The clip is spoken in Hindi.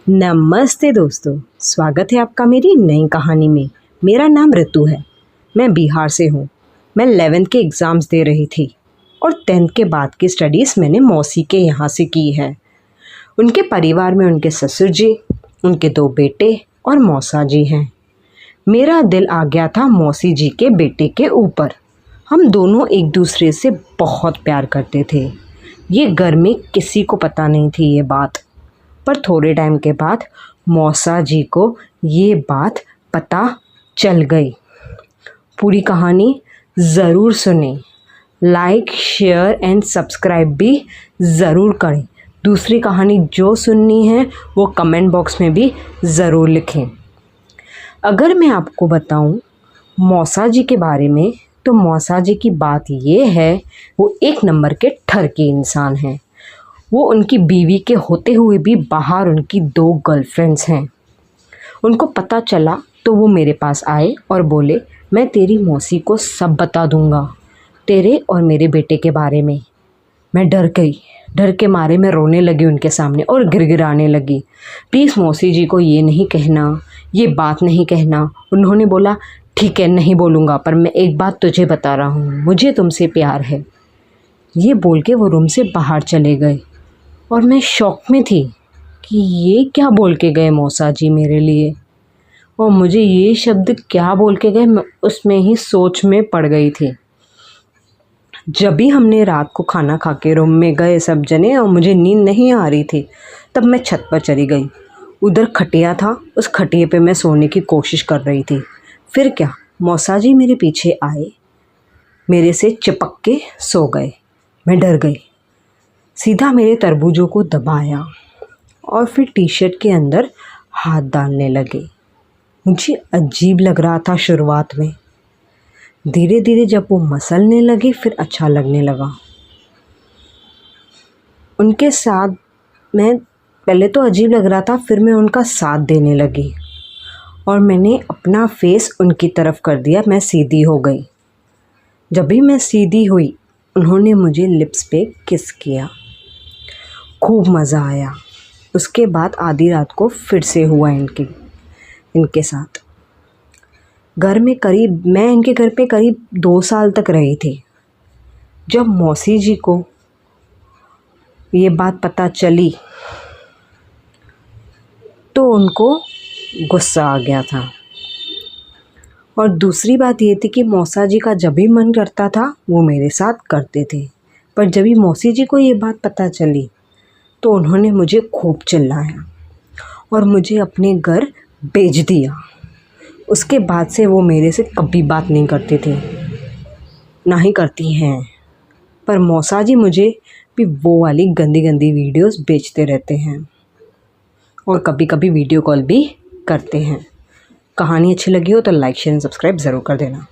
नमस्ते दोस्तों, स्वागत है आपका मेरी नई कहानी में। मेरा नाम ऋतु है। मैं बिहार से हूँ। मैं 11th के एग्ज़ाम्स दे रही थी और 10th के बाद की स्टडीज़ मैंने मौसी के यहाँ से की है। उनके परिवार में उनके ससुर जी, उनके 2 बेटे और मौसा जी हैं। मेरा दिल आ गया था मौसी जी के बेटे के ऊपर। हम दोनों एक दूसरे से बहुत प्यार करते थे। ये घर में किसी को पता नहीं थी ये बात, पर थोड़े टाइम के बाद मौसा जी को ये बात पता चल गई। पूरी कहानी ज़रूर सुनें। लाइक, शेयर एंड सब्सक्राइब भी ज़रूर करें। दूसरी कहानी जो सुननी है वो कमेंट बॉक्स में भी ज़रूर लिखें। अगर मैं आपको बताऊं मौसा जी के बारे में, तो मौसा जी की बात ये है, वो एक नंबर के ठर के इंसान हैं। वो उनकी बीवी के होते हुए भी बाहर उनकी 2 गर्लफ्रेंड्स हैं। उनको पता चला तो वो मेरे पास आए और बोले, मैं तेरी मौसी को सब बता दूंगा तेरे और मेरे बेटे के बारे में। मैं डर गई। डर के मारे मैं रोने लगी उनके सामने और गिड़गिड़ाने लगी। प्लीज़ मौसी जी को ये नहीं कहना, ये बात नहीं कहना। उन्होंने बोला, ठीक है नहीं बोलूँगा, पर मैं एक बात तुझे बता रहा हूँ, मुझे तुमसे प्यार है। ये बोल के वो रूम से बाहर चले गए और मैं शॉक में थी कि ये क्या बोल के गए मौसा जी मेरे लिए, और मुझे ये शब्द क्या बोल के गए, मैं उसमें ही सोच में पड़ गई थी। जब भी हमने रात को खाना खा के रूम में गए सब जने और मुझे नींद नहीं आ रही थी, तब मैं छत पर चली गई। उधर खटिया था, उस खटिए पे मैं सोने की कोशिश कर रही थी। फिर क्या, मौसा जी मेरे पीछे आए, मेरे से चिपक के सो गए। मैं डर गई। सीधा मेरे तरबूजों को दबाया और फिर टी शर्ट के अंदर हाथ डालने लगे। मुझे अजीब लग रहा था शुरुआत में। धीरे धीरे जब वो मसलने लगे फिर अच्छा लगने लगा। उनके साथ मैं, पहले तो अजीब लग रहा था, फिर मैं उनका साथ देने लगी और मैंने अपना फेस उनकी तरफ कर दिया। मैं सीधी हो गई। जब भी मैं सीधी हुई उन्होंने मुझे लिप्स पे किस किया। खूब मज़ा आया। उसके बाद आधी रात को फिर से हुआ इनके साथ। मैं इनके घर पे करीब 2 साल तक रही थी। जब मौसी जी को ये बात पता चली तो उनको गुस्सा आ गया था। और दूसरी बात ये थी कि मौसा जी का जब भी मन करता था वो मेरे साथ करते थे, पर जब भी मौसी जी को ये बात पता चली तो उन्होंने मुझे खूब चिल्लाया और मुझे अपने घर भेज दिया। उसके बाद से वो मेरे से कभी बात नहीं करते थे, ना ही करती हैं। पर मौसा जी मुझे भी वो वाली गंदी गंदी वीडियोस भेजते रहते हैं और कभी कभी वीडियो कॉल भी करते हैं। कहानी अच्छी लगी हो तो लाइक, शेयर एंड सब्सक्राइब ज़रूर कर देना।